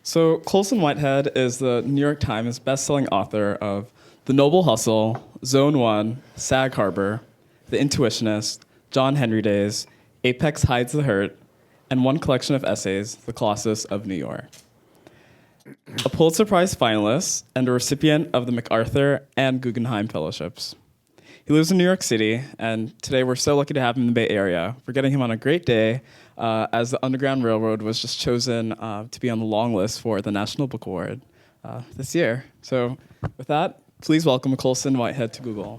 So, Colson Whitehead is the New York Times bestselling author of The Noble Hustle, Zone 1, Sag Harbor, The Intuitionist, John Henry Days, Apex Hides the Hurt, and one collection of essays, The Colossus of New York. A Pulitzer Prize finalist and a recipient of the MacArthur and Guggenheim Fellowships. He lives in New York City, and today we're so lucky to have him in the Bay Area. We're getting him on a great day, as the Underground Railroad was just chosen to be on the long list for the National Book Award this year. So with that, please welcome Colson Whitehead to Google.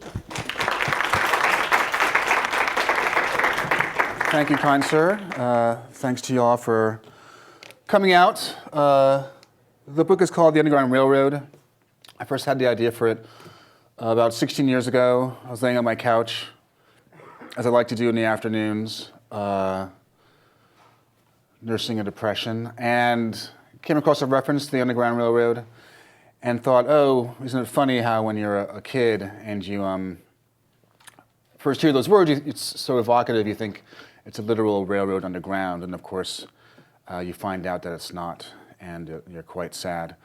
Thank you, kind sir. Thanks to you all for coming out. The book is called The Underground Railroad. I first had the idea for it about 16 years ago. I was laying on my couch, as I like to do in the afternoons, nursing a depression, and came across a reference to the Underground Railroad and thought, oh, isn't it funny how when you're a kid and you first hear those words, it's so evocative, you think it's a literal railroad underground, and of course, you find out that it's not, and you're quite sad.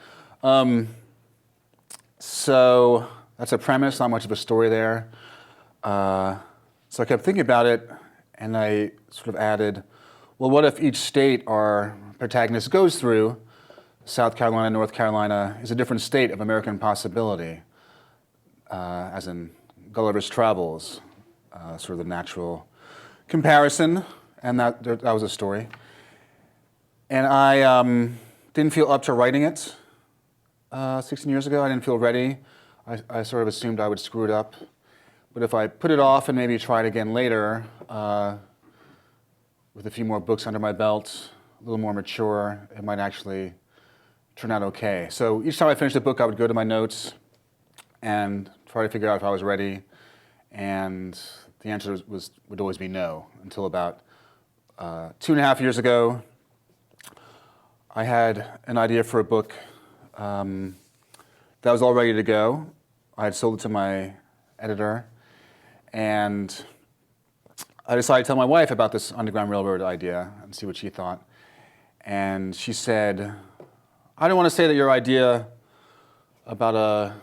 So that's a premise, not much of a story there. So I kept thinking about it, and I sort of added, well, what if each state our protagonist goes through, South Carolina, North Carolina, is a different state of American possibility, as in Gulliver's Travels, sort of the natural comparison, and that was a story. And I didn't feel up to writing it 16 years ago. I didn't feel ready. I sort of assumed I would screw it up. But if I put it off and maybe try it again later, with a few more books under my belt, a little more mature, it might actually turn out okay. So each time I finished a book, I would go to my notes and try to figure out if I was ready. And the answer would always be no, until about 2.5 years ago. I had an idea for a book that was all ready to go. I had sold it to my editor, and I decided to tell my wife about this Underground Railroad idea and see what she thought. And she said, I don't want to say that your idea about a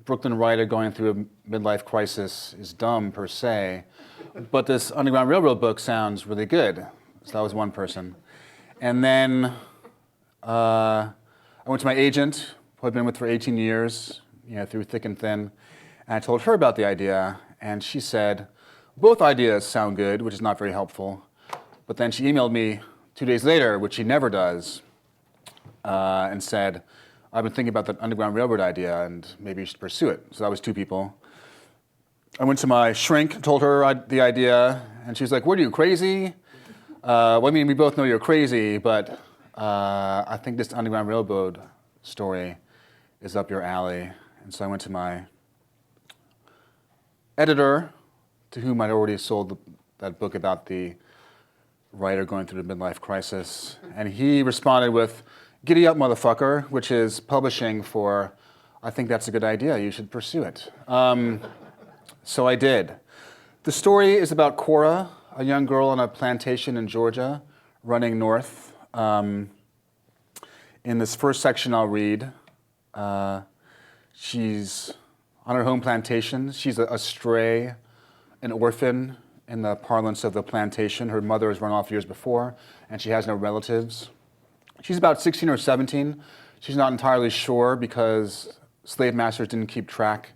Brooklyn writer going through a midlife crisis is dumb per se, but this Underground Railroad book sounds really good. So that was one person. And then I went to my agent, who I've been with for 18 years, through thick and thin, and I told her about the idea, and she said, both ideas sound good, which is not very helpful. But then she emailed me 2 days later, which she never does, and said, I've been thinking about that Underground Railroad idea, and maybe you should pursue it. So that was two people. I went to my shrink, told her the idea, and she was like, what are you, crazy? Well, I mean, we both know you're crazy, but I think this Underground Railroad story is up your alley. And so I went to my editor, to whom I'd already sold that book about the writer going through the midlife crisis. And he responded with, giddy up, motherfucker, which is publishing for, I think that's a good idea, you should pursue it. So I did. The story is about Cora, a young girl on a plantation in Georgia, running north. In this first section I'll read, she's on her home plantation. She's a stray, an orphan in the parlance of the plantation. Her mother has run off years before, and she has no relatives. She's about 16 or 17. She's not entirely sure because slave masters didn't keep track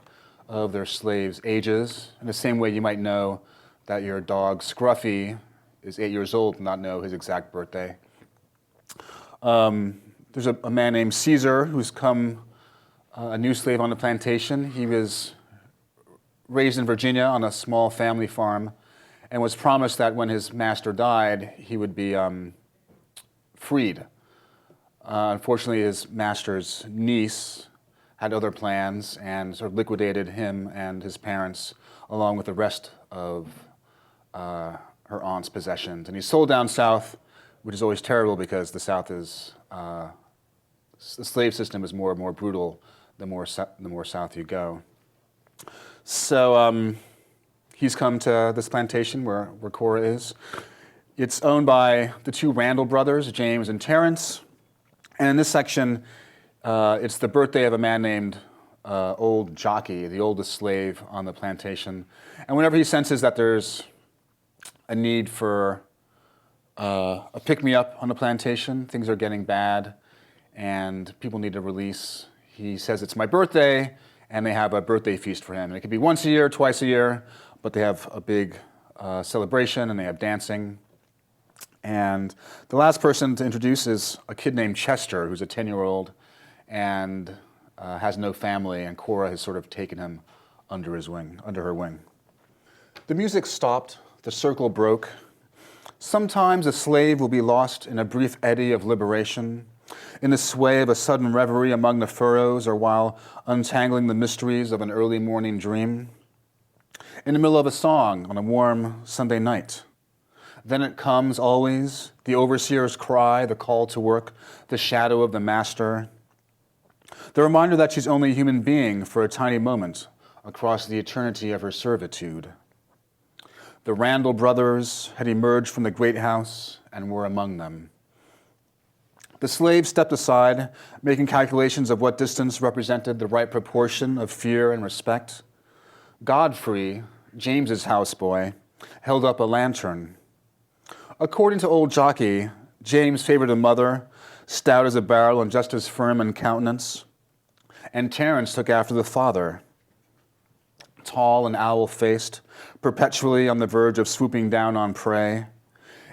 of their slaves' ages. In the same way you might know that your dog Scruffy is 8 years old and not know his exact birthday. There's a man named Caesar who's come a new slave on the plantation. He was raised in Virginia on a small family farm and was promised that when his master died, he would be freed. Unfortunately, his master's niece had other plans and sort of liquidated him and his parents along with the rest of her aunt's possessions. And he's sold down south, which is always terrible because the South is, the slave system is more and more brutal the more south you go. So he's come to this plantation where Cora is. It's owned by the two Randall brothers, James and Terrence. And in this section, it's the birthday of a man named Old Jockey, the oldest slave on the plantation. And whenever he senses that there's a need for a pick-me-up on the plantation, things are getting bad, and people need a release, he says, it's my birthday, and they have a birthday feast for him. And it could be once a year, twice a year, but they have a big celebration, and they have dancing. And the last person to introduce is a kid named Chester, who's a 10-year-old, and has no family, and Cora has sort of taken him under her wing. The music stopped, the circle broke. Sometimes a slave will be lost in a brief eddy of liberation, in the sway of a sudden reverie among the furrows, or while untangling the mysteries of an early morning dream, in the middle of a song on a warm Sunday night. Then it comes always, the overseer's cry, the call to work, the shadow of the master, the reminder that she's only a human being for a tiny moment across the eternity of her servitude. The Randall brothers had emerged from the great house and were among them. The slave stepped aside, making calculations of what distance represented the right proportion of fear and respect. Godfrey, James's houseboy, held up a lantern. According to Old Jockey, James favored a mother, stout as a barrel and just as firm in countenance, and Terence took after the father, tall and owl-faced, perpetually on the verge of swooping down on prey.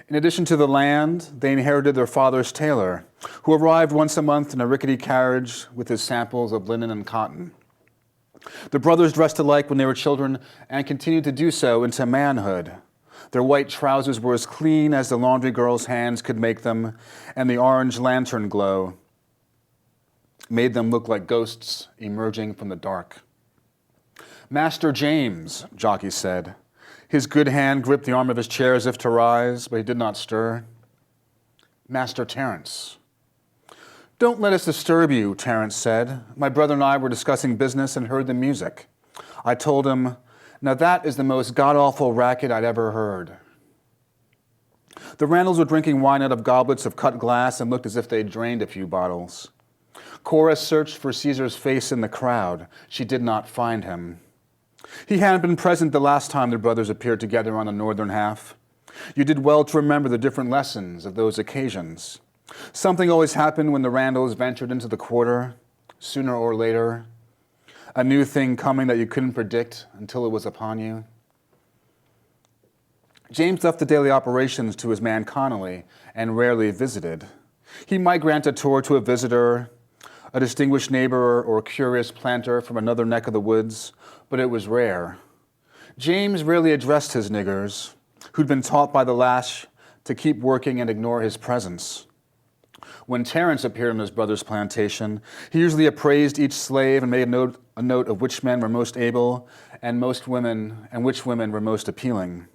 In addition to the land, they inherited their father's tailor, who arrived once a month in a rickety carriage with his samples of linen and cotton. The brothers dressed alike when they were children and continued to do so into manhood. Their white trousers were as clean as the laundry girl's hands could make them, and the orange lantern glow made them look like ghosts emerging from the dark. Master James, Jockey said. His good hand gripped the arm of his chair as if to rise, but he did not stir. Master Terence. Don't let us disturb you, Terence said. My brother and I were discussing business and heard the music. I told him, now that is the most god-awful racket I'd ever heard. The Randalls were drinking wine out of goblets of cut glass and looked as if they'd drained a few bottles. Cora searched for Caesar's face in the crowd. She did not find him. He hadn't been present the last time the brothers appeared together on the northern half. You did well to remember the different lessons of those occasions. Something always happened when the Randalls ventured into the quarter, sooner or later. A new thing coming that you couldn't predict until it was upon you. James left the daily operations to his man Connolly and rarely visited. He might grant a tour to a visitor, a distinguished neighbor or a curious planter from another neck of the woods, but it was rare. James rarely addressed his niggers, who'd been taught by the lash to keep working and ignore his presence. When Terence appeared on his brother's plantation, he usually appraised each slave and made a note of which men were most able and which women were most appealing.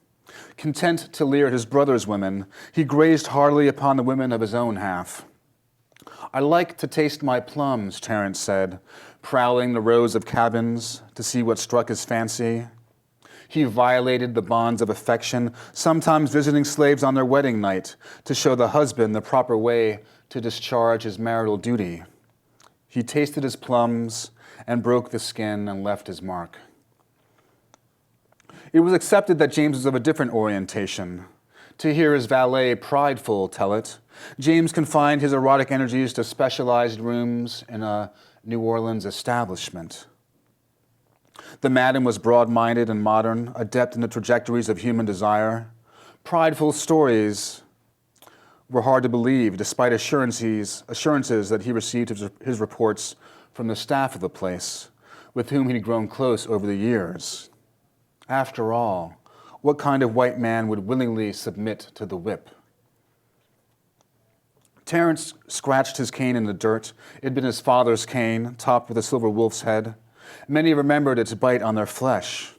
Content to leer at his brother's women, he grazed heartily upon the women of his own half. I like to taste my plums, Terence said, prowling the rows of cabins to see what struck his fancy. He violated the bonds of affection, sometimes visiting slaves on their wedding night to show the husband the proper way to discharge his marital duty. He tasted his plums and broke the skin and left his mark. It was accepted that James was of a different orientation. To hear his valet Prideful tell it, James confined his erotic energies to specialized rooms in a New Orleans establishment. The madam was broad-minded and modern, adept in the trajectories of human desire. Prideful's stories were hard to believe, despite assurances that he received his reports from the staff of the place, with whom he'd grown close over the years. After all, what kind of white man would willingly submit to the whip? Terence scratched his cane in the dirt. It had been his father's cane, topped with a silver wolf's head. Many remembered its bite on their flesh.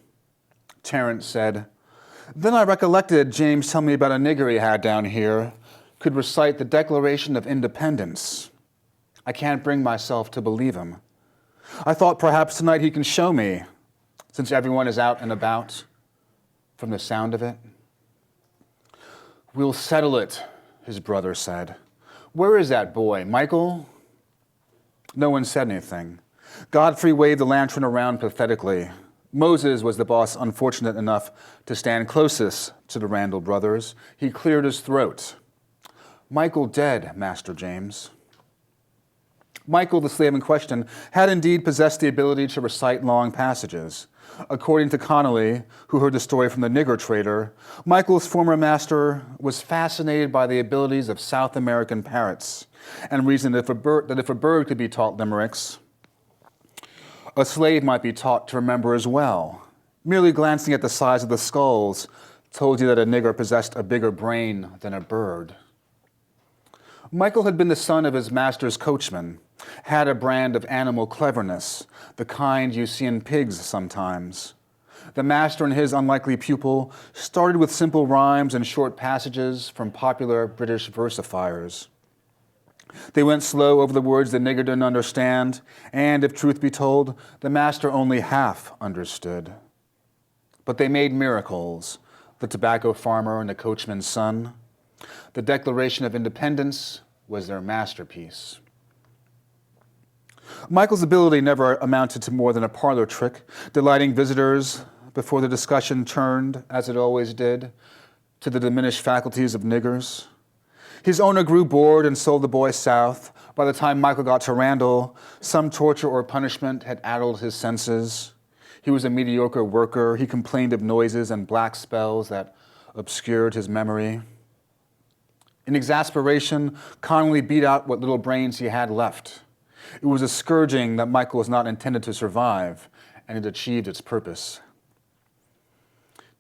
Terence said, Then I recollected James telling me about a nigger he had down here, could recite the Declaration of Independence. I can't bring myself to believe him. I thought perhaps tonight he can show me, since everyone is out and about, from the sound of it. We'll settle it, his brother said. Where is that boy, Michael? No one said anything. Godfrey waved the lantern around pathetically. Moses was the boss unfortunate enough to stand closest to the Randall brothers. He cleared his throat. Michael dead, Master James. Michael, the slave in question, had indeed possessed the ability to recite long passages. According to Connolly, who heard the story from the nigger trader, Michael's former master was fascinated by the abilities of South American parrots and reasoned that if a bird could be taught limericks, a slave might be taught to remember as well. Merely glancing at the size of the skulls told you that a nigger possessed a bigger brain than a bird. Michael had been the son of his master's coachman, had a brand of animal cleverness, the kind you see in pigs sometimes. The master and his unlikely pupil started with simple rhymes and short passages from popular British versifiers. They went slow over the words the nigger didn't understand, and, if truth be told, the master only half understood. But they made miracles, the tobacco farmer and the coachman's son. The Declaration of Independence was their masterpiece. Michael's ability never amounted to more than a parlor trick, delighting visitors before the discussion turned, as it always did, to the diminished faculties of niggers. His owner grew bored and sold the boy south. By the time Michael got to Randall, some torture or punishment had addled his senses. He was a mediocre worker. He complained of noises and black spells that obscured his memory. In exasperation, Connolly beat out what little brains he had left. It was a scourging that Michael was not intended to survive, and it achieved its purpose.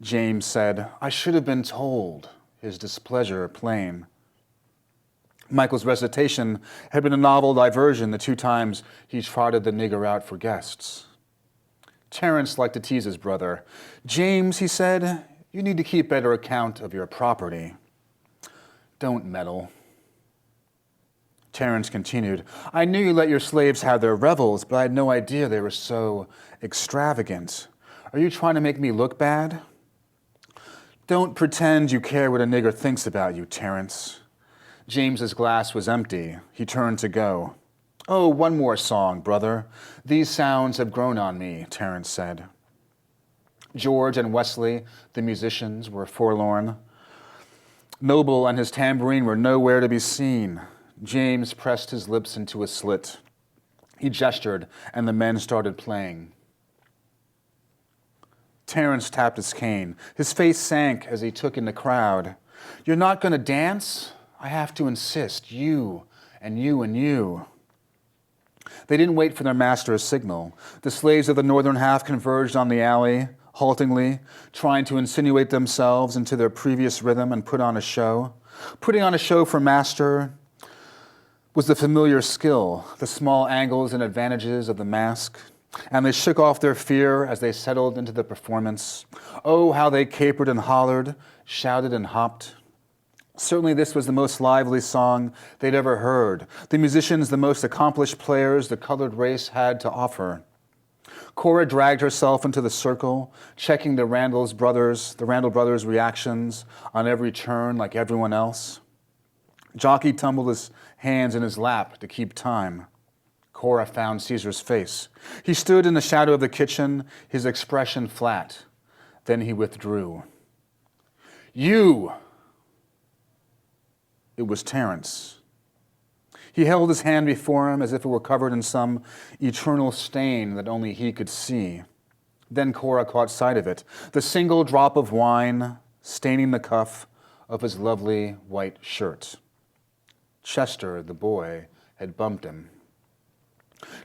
James said, "I should have been told," his displeasure plain. Michael's recitation had been a novel diversion the 2 times he trotted the nigger out for guests. Terence liked to tease his brother. "James," he said, "you need to keep better account of your property. Don't meddle." Terence continued, "I knew you let your slaves have their revels, but I had no idea they were so extravagant. Are you trying to make me look bad?" "Don't pretend you care what a nigger thinks about you, Terence." James's glass was empty. He turned to go. "Oh, one more song, brother. These sounds have grown on me," Terence said. George and Wesley, the musicians, were forlorn. Noble and his tambourine were nowhere to be seen. James pressed his lips into a slit. He gestured, and the men started playing. Terence tapped his cane. His face sank as he took in the crowd. "You're not going to dance? I have to insist. You and you and you." They didn't wait for their master's signal. The slaves of the northern half converged on the alley, haltingly, trying to insinuate themselves into their previous rhythm and put on a show. Putting on a show for master was the familiar skill, the small angles and advantages of the mask, and they shook off their fear as they settled into the performance. Oh, how they capered and hollered, shouted and hopped. Certainly this was the most lively song they'd ever heard, the musicians the most accomplished players the colored race had to offer. Cora dragged herself into the circle, checking the Randall brothers' reactions on every turn like everyone else. Jockey tumbled his hands in his lap to keep time. Cora found Caesar's face. He stood in the shadow of the kitchen, his expression flat. Then he withdrew. "You!" It was Terence. He held his hand before him as if it were covered in some eternal stain that only he could see. Then Cora caught sight of it, the single drop of wine staining the cuff of his lovely white shirt. Chester, the boy, had bumped him.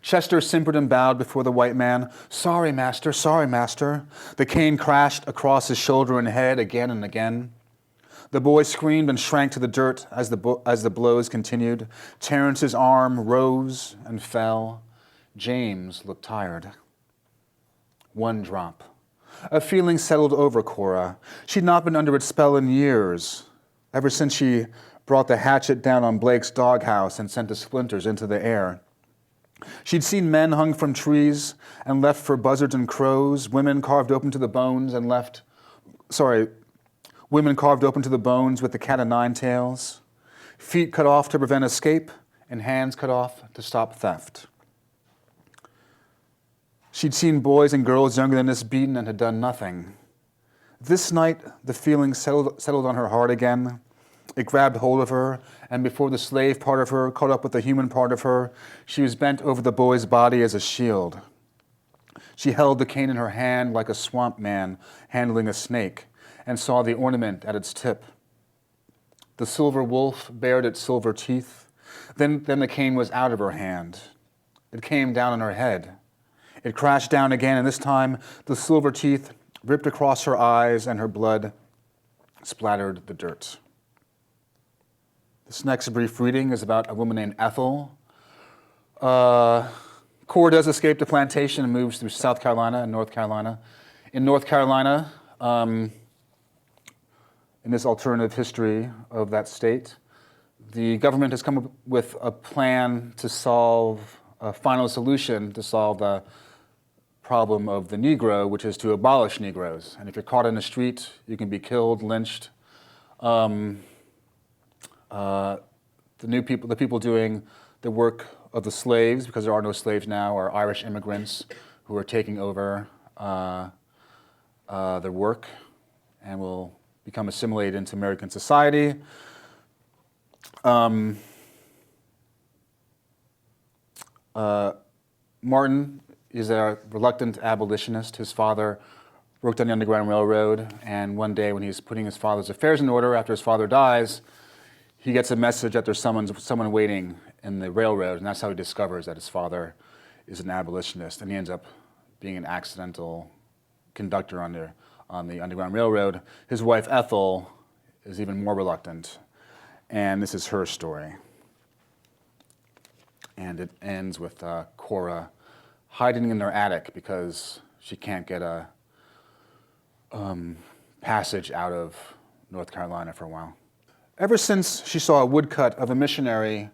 Chester simpered and bowed before the white man. Sorry, master. The cane crashed across his shoulder and head again and again. The boy screamed and shrank to the dirt as the blows continued. Terence's arm rose and fell. James looked tired. One drop. A feeling settled over Cora. She'd not been under its spell in years, ever since she brought the hatchet down on Blake's doghouse and sent the splinters into the air. She'd seen men hung from trees and left for buzzards and crows, women carved open to the bones with the cat o' nine tails. feet cut off to prevent escape, and hands cut off to stop theft. She'd seen boys and girls younger than this beaten and had done nothing. This night, the feeling settled on her heart again. It grabbed hold of her, and before the slave part of her caught up with the human part of her, she was bent over the boy's body as a shield. She held the cane in her hand like a swamp man handling a snake, and saw the ornament at its tip. The silver wolf bared its silver teeth. Then the cane was out of her hand. It came down on her head. It crashed down again, and this time the silver teeth ripped across her eyes and her blood splattered the dirt. This next brief reading is about a woman named Ethel. Cora does escape the plantation and moves through South Carolina and North Carolina. In North Carolina, in this alternative history of that state, the government has come up with a plan to solve a final solution to solve the problem of the Negro, which is to abolish Negroes. And if you're caught in the street, you can be killed, lynched. The people doing the work of the slaves, because there are no slaves now, are Irish immigrants who are taking over their work and will become assimilated into American society. Martin is a reluctant abolitionist. His father worked on the Underground Railroad, and one day when he's putting his father's affairs in order after his father dies, he gets a message that there's someone waiting in the railroad, and that's how he discovers that his father is an abolitionist, and he ends up being an accidental conductor on the Underground Railroad. His wife Ethel is even more reluctant, and this is her story. And it ends with Cora hiding in their attic because she can't get a passage out of North Carolina for a while. Ever since she saw a woodcut of a missionary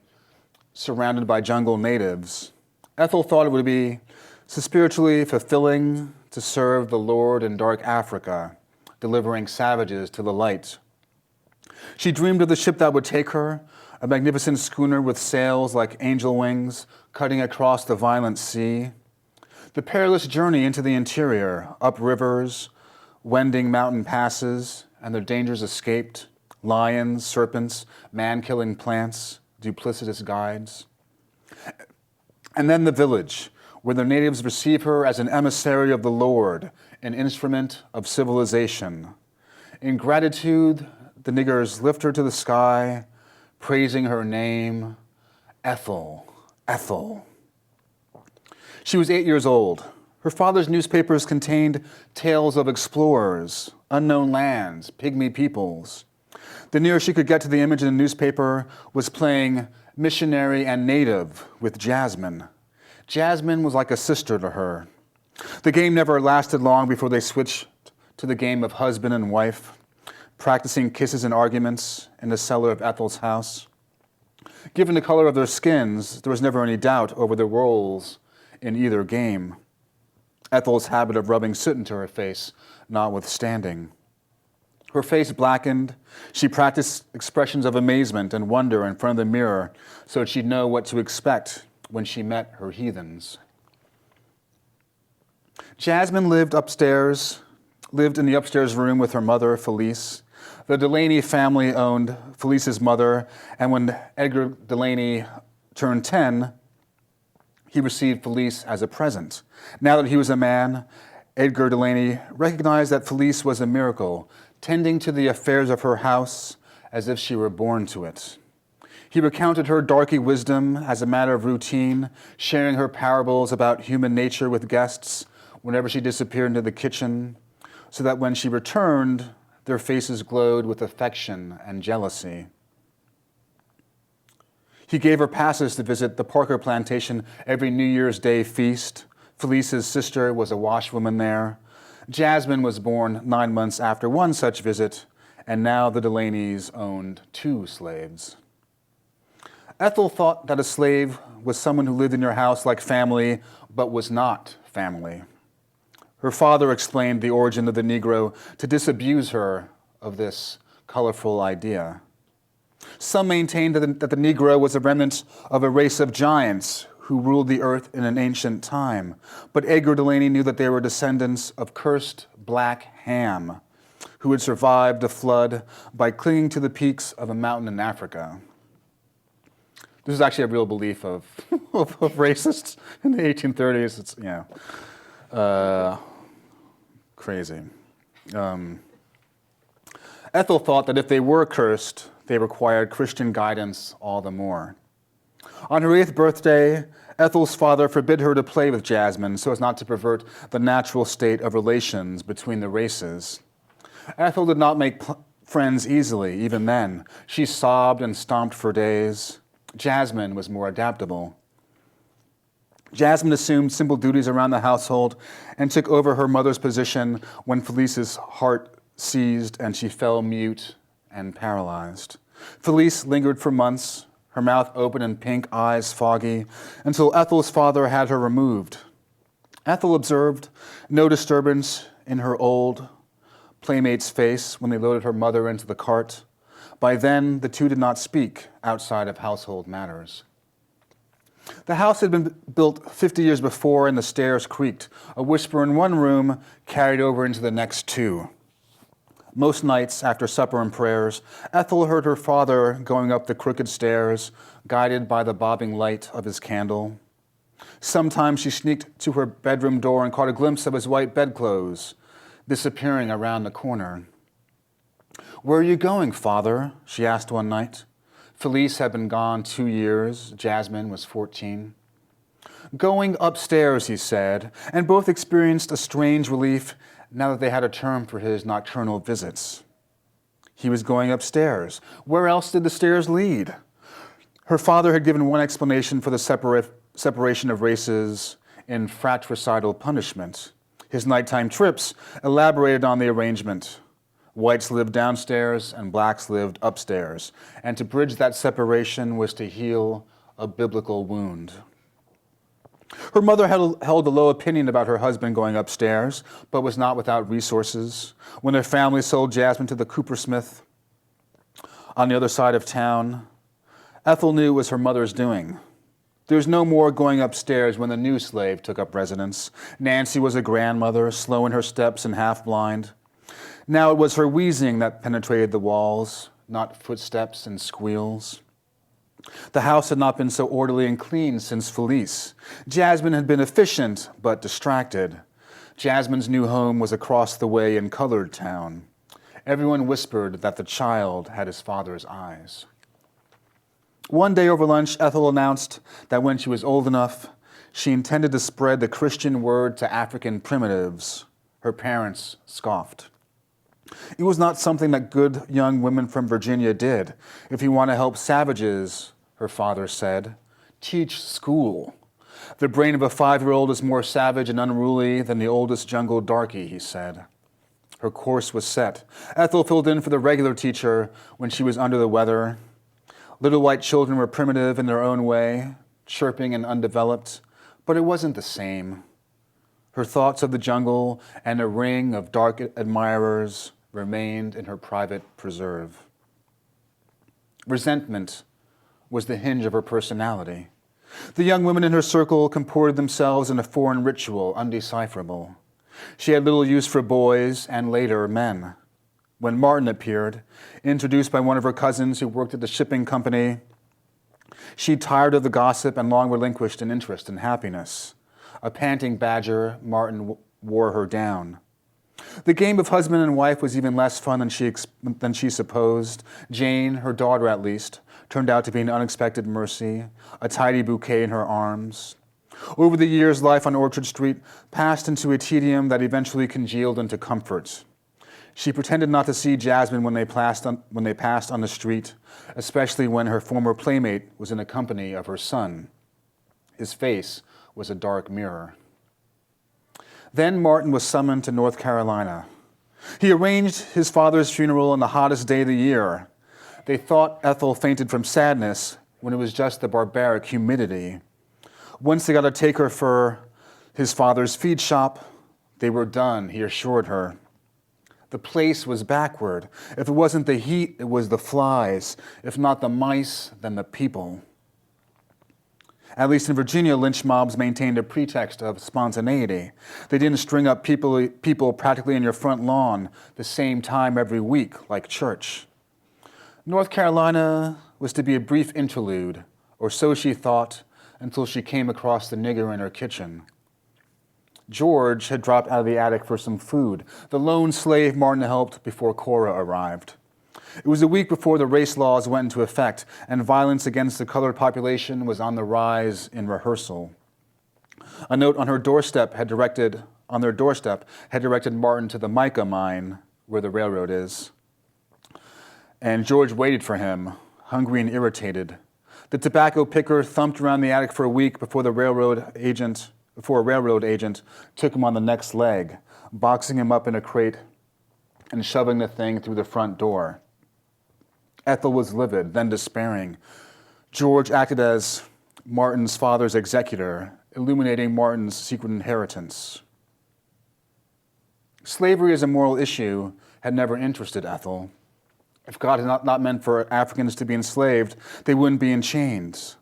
surrounded by jungle natives, Ethel thought it would be so spiritually fulfilling to serve the Lord in dark Africa, delivering savages to the light. She dreamed of the ship that would take her, a magnificent schooner with sails like angel wings, cutting across the violent sea. The perilous journey into the interior, up rivers, wending mountain passes, and their dangers escaped, lions, serpents, man-killing plants, duplicitous guides. And then the village, where the natives receive her as an emissary of the Lord, an instrument of civilization. In gratitude, the niggers lift her to the sky, praising her name, Ethel, Ethel. She was 8 years old. Her father's newspapers contained tales of explorers, unknown lands, pygmy peoples. The nearest she could get to the image in the newspaper was playing missionary and native with Jasmine. Jasmine was like a sister to her. The game never lasted long before they switched to the game of husband and wife, practicing kisses and arguments in the cellar of Ethel's house. Given the color of their skins, there was never any doubt over their roles in either game. Ethel's habit of rubbing soot into her face notwithstanding. Her face blackened. She practiced expressions of amazement and wonder in front of the mirror so that she'd know what to expect when she met her heathens. Jasmine lived in the upstairs room with her mother, Felice. The Delaney family owned Felice's mother, and when Edgar Delaney turned 10, he received Felice as a present. Now that he was a man, Edgar Delaney recognized that Felice was a miracle, tending to the affairs of her house as if she were born to it. He recounted her darky wisdom as a matter of routine, sharing her parables about human nature with guests whenever she disappeared into the kitchen, so that when she returned, their faces glowed with affection and jealousy. He gave her passes to visit the Parker plantation every New Year's Day feast. Felice's sister was a washwoman there. Jasmine was born 9 months after one such visit, and now the Delaneys owned 2 slaves. Ethel thought that a slave was someone who lived in your house like family, but was not family. Her father explained the origin of the Negro to disabuse her of this colorful idea. Some maintained that the Negro was a remnant of a race of giants who ruled the earth in an ancient time. But Edgar Delaney knew that they were descendants of cursed black Ham, who had survived the flood by clinging to the peaks of a mountain in Africa. This is actually a real belief of racists in the 1830s. It's, crazy. Ethel thought that if they were cursed, they required Christian guidance all the more. On her 8th birthday, Ethel's father forbid her to play with Jasmine so as not to pervert the natural state of relations between the races. Ethel did not make friends easily, even then. She sobbed and stomped for days. Jasmine was more adaptable. Jasmine assumed simple duties around the household and took over her mother's position when Felice's heart seized and she fell mute and paralyzed. Felice lingered for months, her mouth open and pink, eyes foggy, until Ethel's father had her removed. Ethel observed no disturbance in her old playmate's face when they loaded her mother into the cart. By then, the two did not speak outside of household matters. The house had been built 50 years before and the stairs creaked. A whisper in one room carried over into the next two. Most nights, after supper and prayers, Ethel heard her father going up the crooked stairs, guided by the bobbing light of his candle. Sometimes she sneaked to her bedroom door and caught a glimpse of his white bedclothes, disappearing around the corner. "Where are you going, Father?" she asked one night. Felice had been gone 2 years. Jasmine was 14. "Going upstairs," he said, and both experienced a strange relief now that they had a term for his nocturnal visits. He was going upstairs. Where else did the stairs lead? Her father had given one explanation for the separation of races in fratricidal punishment. His nighttime trips elaborated on the arrangement. Whites lived downstairs and blacks lived upstairs, and to bridge that separation was to heal a biblical wound. Her mother held a low opinion about her husband going upstairs, but was not without resources. When their family sold Jasmine to the coopersmith on the other side of town, Ethel knew it was her mother's doing. There was no more going upstairs when the new slave took up residence. Nancy was a grandmother, slow in her steps and half-blind. Now it was her wheezing that penetrated the walls, not footsteps and squeals. The house had not been so orderly and clean since Felice. Jasmine had been efficient, but distracted. Jasmine's new home was across the way in Colored Town. Everyone whispered that the child had his father's eyes. One day over lunch, Ethel announced that when she was old enough, she intended to spread the Christian word to African primitives. Her parents scoffed. It was not something that good young women from Virginia did. If you want to help savages, her father said, teach school. The brain of a 5-year-old is more savage and unruly than the oldest jungle darky, he said. Her course was set. Ethel filled in for the regular teacher when she was under the weather. Little white children were primitive in their own way, chirping and undeveloped, but it wasn't the same. Her thoughts of the jungle and a ring of dark admirers remained in her private preserve. Resentment was the hinge of her personality. The young women in her circle comported themselves in a foreign ritual, undecipherable. She had little use for boys and later men. When Martin appeared, introduced by one of her cousins who worked at the shipping company, she tired of the gossip and long relinquished an interest in happiness. A panting badger, Martin wore her down. The game of husband and wife was even less fun than she supposed. Jane, her daughter at least, turned out to be an unexpected mercy, a tidy bouquet in her arms. Over the years, life on Orchard Street passed into a tedium that eventually congealed into comfort. She pretended not to see Jasmine when they passed on the street, especially when her former playmate was in the company of her son. His face was a dark mirror. Then Martin was summoned to North Carolina. He arranged his father's funeral on the hottest day of the year. They thought Ethel fainted from sadness when it was just the barbaric humidity. Once they got to take her for his father's feed shop, they were done, he assured her. The place was backward. If it wasn't the heat, it was the flies. If not the mice, then the people. At least in Virginia, lynch mobs maintained a pretext of spontaneity. They didn't string up people practically in your front lawn the same time every week, like church. North Carolina was to be a brief interlude, or so she thought, until she came across the nigger in her kitchen. George had dropped out of the attic for some food, the lone slave Martin helped before Cora arrived. It was a week before the race laws went into effect, and violence against the colored population was on the rise in rehearsal. A note on their doorstep had directed Martin to the mica mine, where the railroad is. And George waited for him, hungry and irritated. The tobacco picker thumped around the attic for a week before a railroad agent took him on the next leg, boxing him up in a crate and shoving the thing through the front door. Ethel was livid, then despairing. George acted as Martin's father's executor, illuminating Martin's secret inheritance. Slavery as a moral issue had never interested Ethel. If God had not meant for Africans to be enslaved, they wouldn't be in chains.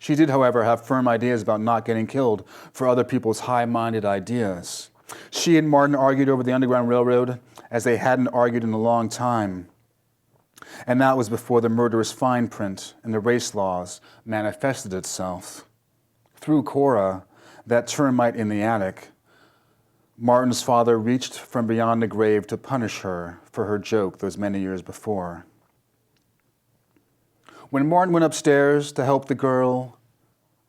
She did, however, have firm ideas about not getting killed for other people's high-minded ideas. She and Martin argued over the Underground Railroad as they hadn't argued in a long time. And that was before the murderous fine print and the race laws manifested itself. Through Cora, that termite in the attic, Martin's father reached from beyond the grave to punish her for her joke those many years before. When Martin went upstairs to help the girl,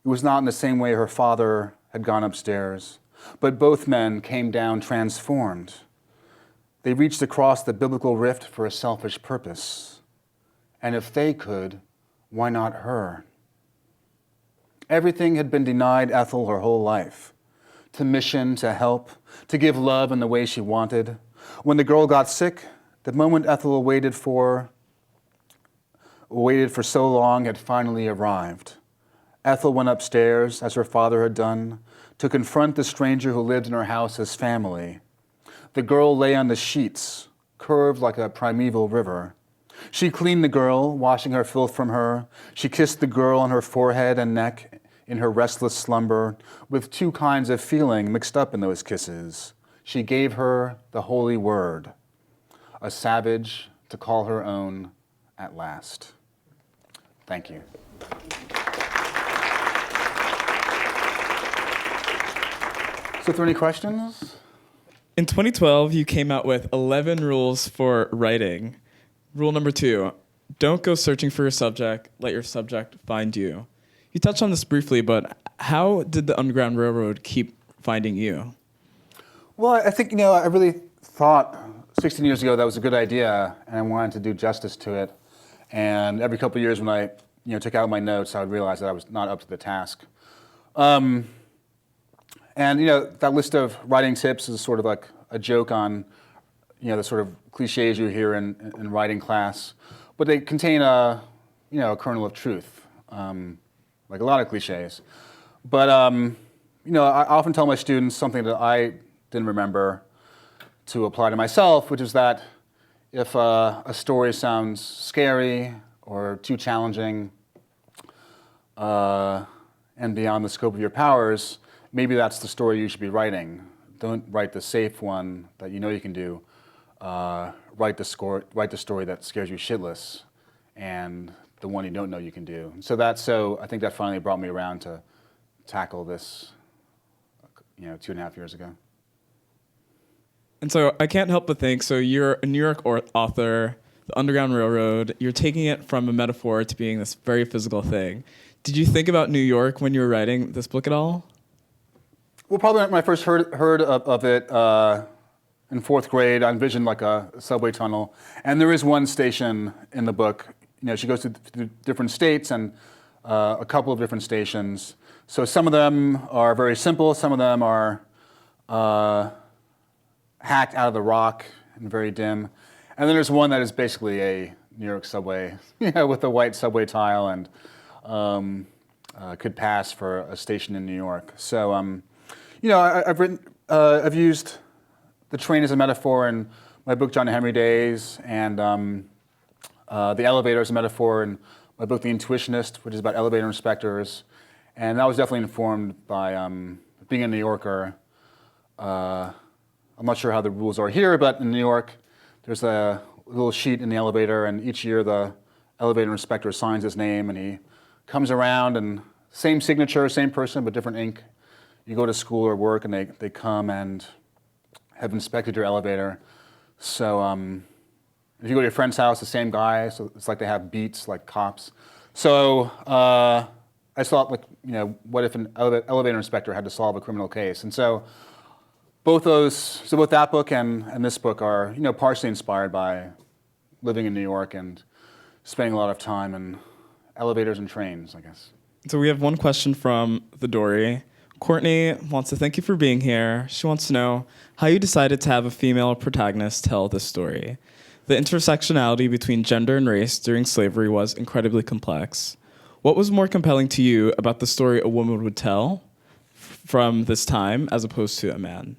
it was not in the same way her father had gone upstairs, but both men came down transformed. They reached across the biblical rift for a selfish purpose. And if they could, why not her? Everything had been denied Ethel her whole life. To mission, to help, to give love in the way she wanted. When the girl got sick, the moment Ethel waited for so long had finally arrived. Ethel went upstairs, as her father had done, to confront the stranger who lived in her house as family. The girl lay on the sheets, curved like a primeval river. She cleaned the girl, washing her filth from her. She kissed the girl on her forehead and neck in her restless slumber, with two kinds of feeling mixed up in those kisses. She gave her the holy word, a savage to call her own at last. Thank you. So, are there any questions? In 2012, you came out with 11 rules for writing. Rule number 2, don't go searching for your subject, let your subject find you. You touched on this briefly, but how did the Underground Railroad keep finding you? Well, I think, I really thought 16 years ago that was a good idea, and I wanted to do justice to it. And every couple of years when I took out my notes, I would realize that I was not up to the task. And that list of writing tips is sort of like a joke on the sort of cliches you hear in writing class, but they contain a kernel of truth, like a lot of cliches. But I often tell my students something that I didn't remember to apply to myself, which is that if a story sounds scary or too challenging and beyond the scope of your powers, maybe that's the story you should be writing. Don't write the safe one that you know you can do. Write the story that scares you shitless, and the one you don't know you can do. So I think that finally brought me around to tackle this, 2.5 years ago. And so I can't help but think, so you're a New York author, the Underground Railroad, you're taking it from a metaphor to being this very physical thing. Did you think about New York when you were writing this book at all? Well, probably when I first heard of it in 4th grade, I envisioned like a subway tunnel. And there is one station in the book. She goes to different states and a couple of different stations. So some of them are very simple. Some of them are hacked out of the rock and very dim. And then there's one that is basically a New York subway, with a white subway tile and could pass for a station in New York. So, I've used the train as a metaphor in my book, John Henry Days, and the elevator is a metaphor in my book, The Intuitionist, which is about elevator inspectors. And that was definitely informed by being a New Yorker. I'm not sure how the rules are here, but in New York, there's a little sheet in the elevator, and each year the elevator inspector signs his name, and he comes around, and same signature, same person, but different ink. You go to school or work, and they come and have inspected your elevator. So if you go to your friend's house, the same guy, so it's like they have beats, like cops. So I thought, like, what if an elevator inspector had to solve a criminal case? And so both that book and this book are, partially inspired by living in New York and spending a lot of time in elevators and trains, I guess. So we have one question from the Dory. Courtney wants to thank you for being here. She wants to know how you decided to have a female protagonist tell this story. The intersectionality between gender and race during slavery was incredibly complex. What was more compelling to you about the story a woman would tell from this time as opposed to a man?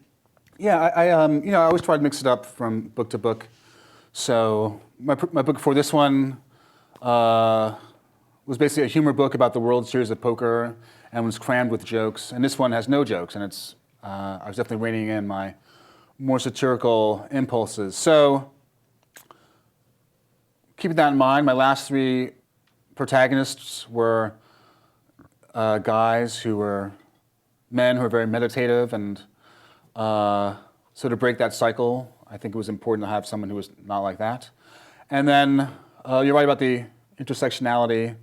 Yeah, I always try to mix it up from book to book. So my book before this one was basically a humor book about the World Series of Poker and was crammed with jokes. And this one has no jokes, and I was definitely reining in my more satirical impulses. So keeping that in mind, my last three protagonists were men who were very meditative, and so to break that cycle, I think it was important to have someone who was not like that. And then you're right about the intersectionality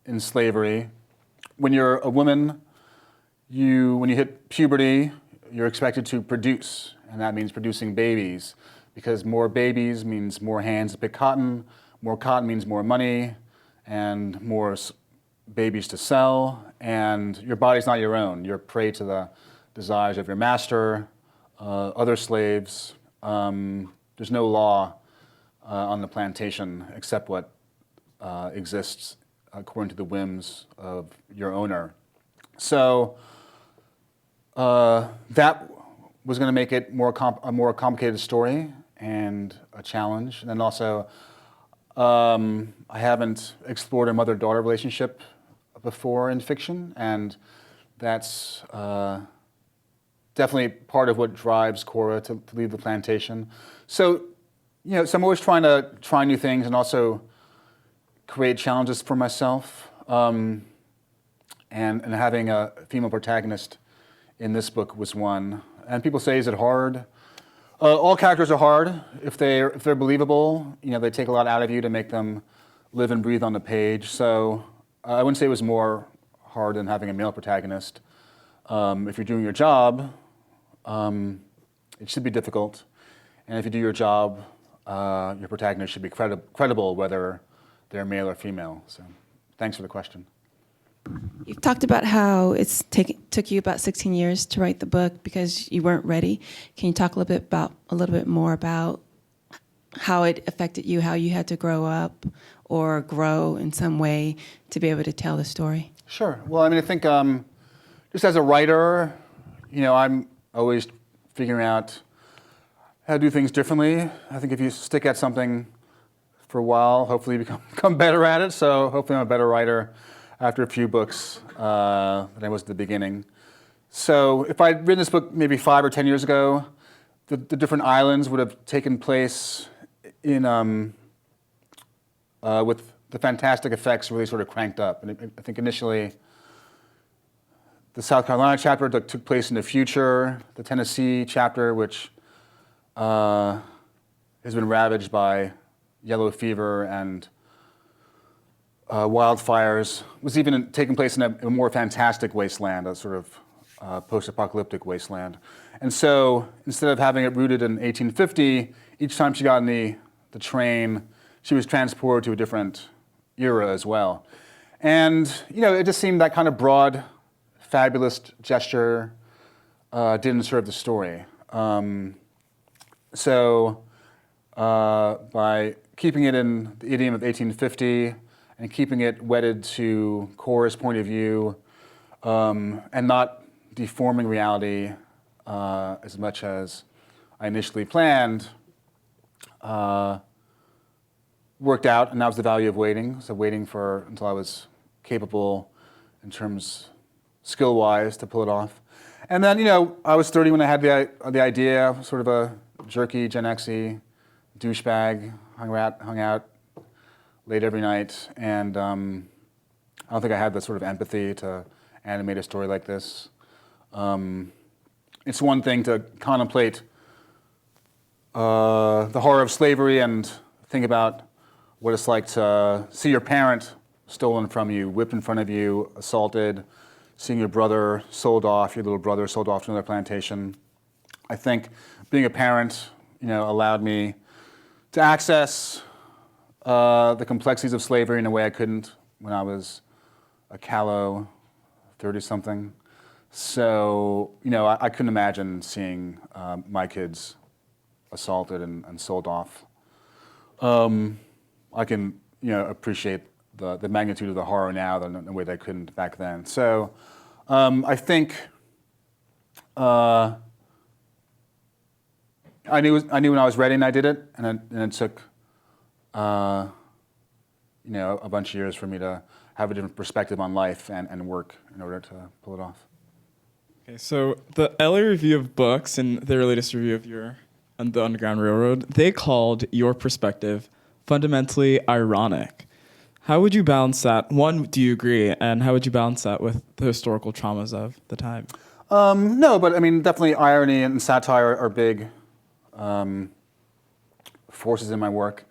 in slavery. When you're a woman, when you hit puberty, you're expected to produce, and that means producing babies, because more babies means more hands to pick cotton, more cotton means more money, and more babies to sell, and your body's not your own. You're prey to the desires of your master, other slaves. There's no law on the plantation except what exists according to the whims of your owner. So that was going to make it a more complicated story and a challenge. And then also, I haven't explored a mother-daughter relationship before in fiction, and that's definitely part of what drives Cora to leave the plantation. So, so I'm always trying to try new things and also create challenges for myself. And having a female protagonist in this book was one. And people say, is it hard? All characters are hard if they're believable. They take a lot out of you to make them live and breathe on the page. So I wouldn't say it was more hard than having a male protagonist. If you're doing your job, it should be difficult. And if you do your job, your protagonist should be credible, whether they're male or female. So thanks for the question. You've talked about how took you about 16 years to write the book because you weren't ready. Can you talk a little bit more about how it affected you, how you had to grow up or grow in some way to be able to tell the story? Sure. Well, I think just as a writer, I'm always figuring out how to do things differently. I think if you stick at something for a while, hopefully you become better at it. So hopefully I'm a better writer after a few books than I was at the beginning. So if I'd written this book maybe 5 or 10 years ago, the different islands would have taken place in with the fantastic effects really sort of cranked up. And I think initially the South Carolina chapter took place in the future, the Tennessee chapter, which has been ravaged by yellow fever and wildfires, was even taking place in a more fantastic wasteland, a sort of post-apocalyptic wasteland. And so instead of having it rooted in 1850, each time she got in the train, she was transported to a different era as well. And it just seemed that kind of broad, fabulous gesture didn't serve the story. So by keeping it in the idiom of 1850 and keeping it wedded to Cora's point of view and not deforming reality, as much as I initially planned worked out, and that was the value of waiting. So waiting until I was capable in terms skill-wise to pull it off. And then, I was 30 when I had the idea, sort of a jerky Gen X-y douchebag, hung out late every night, and I don't think I had the sort of empathy to animate a story like this. It's one thing to contemplate the horror of slavery and think about what it's like to see your parent stolen from you, whipped in front of you, assaulted, seeing your brother sold off, your little brother sold off to another plantation. I think being a parent, allowed me to access the complexities of slavery in a way I couldn't when I was a callow 30-something. So, I couldn't imagine seeing my kids assaulted and sold off. I can, appreciate the magnitude of the horror now in a way that I couldn't back then. So, I think I knew when I was ready, and I did it, and it took a bunch of years for me to have a different perspective on life and work in order to pull it off. Okay, so the LA Review of Books and their latest review of The Underground Railroad, they called your perspective fundamentally ironic. How would you balance that? One, do you agree? And how would you balance that with the historical traumas of the time? No, but definitely irony and satire are big forces in my work.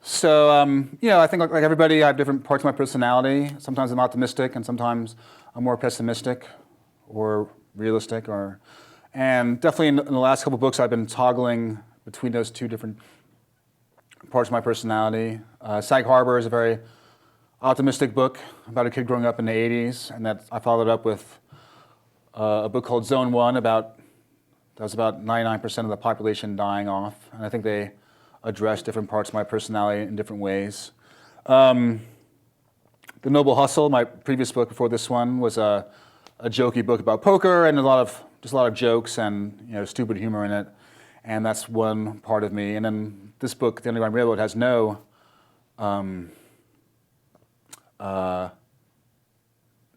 So, I think like everybody, I have different parts of my personality. Sometimes I'm optimistic, and sometimes I'm more pessimistic or realistic. And definitely in the last couple of books, I've been toggling between those two different parts of my personality. Sag Harbor is a very optimistic book about a kid growing up in the 80s, and that I followed up with a book called Zone 1 that was about 99% of the population dying off. And I think they address different parts of my personality in different ways. The Noble Hustle, my previous book before this one, was a jokey book about poker and a lot of jokes and stupid humor in it. And that's one part of me. And then this book, The Underground Railroad, has no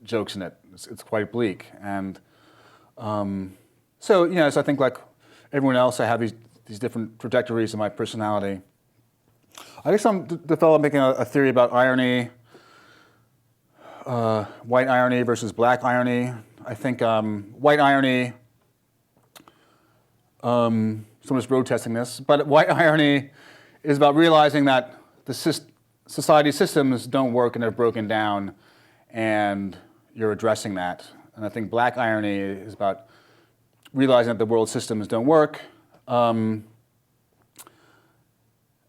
jokes in it. It's quite bleak. And so I think like everyone else, I have these different trajectories in my personality. I guess I'm developing a theory about irony, white irony versus black irony. I think white irony, someone's road testing this, but white irony is about realizing that the society systems don't work and they're broken down, and you're addressing that. And I think black irony is about realizing that the world systems don't work, and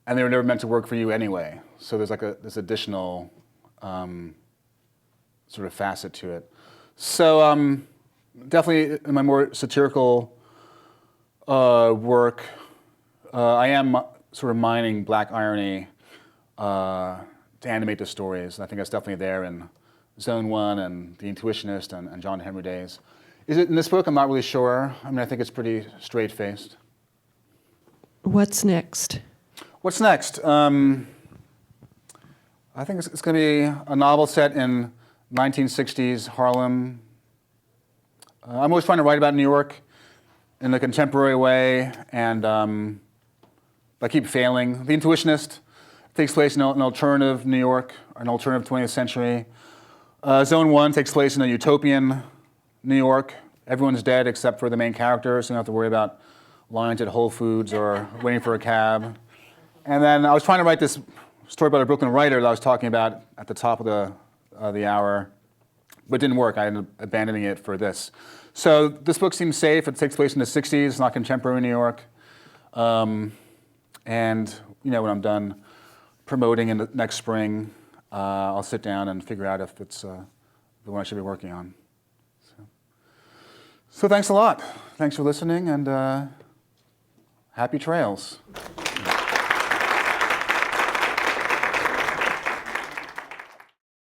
they were never meant to work for you anyway. So there's like this additional sort of facet to it. So definitely in my more satirical work, I am sort of mining black irony to animate the stories. And I think that's definitely there in Zone 1 and The Intuitionist and John Henry Days. Is it in this book? I'm not really sure. I think it's pretty straight-faced. What's next? What's next? I think it's going to be a novel set in 1960s Harlem. I'm always trying to write about New York in a contemporary way, and I keep failing. The Intuitionist takes place in an alternative New York, an alternative 20th century. Zone 1 takes place in a utopian New York. Everyone's dead except for the main characters, so you don't have to worry about lines at Whole Foods or waiting for a cab. And then I was trying to write this story about a Brooklyn writer that I was talking about at the top of the hour, but it didn't work. I ended up abandoning it for this. So this book seems safe. It takes place in the 60s. It's not contemporary New York. And when I'm done promoting in the next spring, I'll sit down and figure out if it's the one I should be working on. So thanks a lot. Thanks for listening, and happy trails.